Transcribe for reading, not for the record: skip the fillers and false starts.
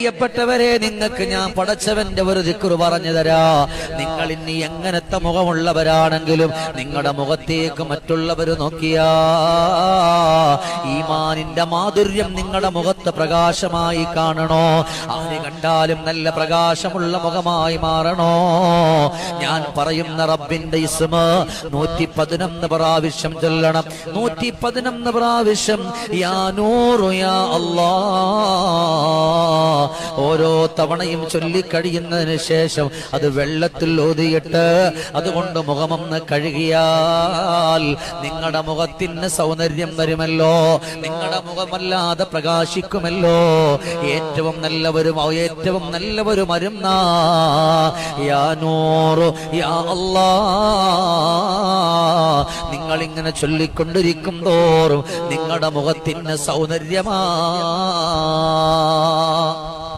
പ്രിയപ്പെട്ടവരെ, നിങ്ങൾക്ക് ഞാൻ പടച്ചവന്റെ ഒരു ദിക്ർ പറഞ്ഞു തരാ. നിങ്ങൾ ഇനി എങ്ങനത്തെ മുഖമുള്ളവരാണെങ്കിലും നിങ്ങളുടെ മുഖത്തേക്ക് മറ്റുള്ളവർ നോക്കിയാ ഈമാനിന്റെ മാധുര്യം നിങ്ങളുടെ മുഖത്ത് പ്രകാശമായി കാണണോ. ആര് കണ്ടാലും നല്ല പ്രകാശമുള്ള മുഖമായി മാറണോ. ഞാൻ പറയുന്ന റബ്ബിന്റെ ഇസ്മ 111 പ്രാവശ്യം ചൊല്ലണം. 111 പ്രാവശ്യം യാ നൂറു യാ അല്ലാഹ് ഓരോ തവണയും ചൊല്ലിക്കഴിയുന്നതിന് ശേഷം അത് വെള്ളത്തിൽ ഓതിയിട്ട് അതുകൊണ്ട് മുഖമൊന്ന് കഴുകിയാൽ നിങ്ങളുടെ മുഖത്തിന് സൗന്ദര്യം വരുമല്ലോ. നിങ്ങളുടെ മുഖമല്ലാതെ പ്രകാശിക്കുമല്ലോ. ഏറ്റവും നല്ലവരും മരുന്നാ യാ നൂറു യാ അല്ലാഹ്. നിങ്ങളിങ്ങനെ ചൊല്ലിക്കൊണ്ടിരിക്കും തോറും നിങ്ങളുടെ മുഖത്തിന് സൗന്ദര്യമാ.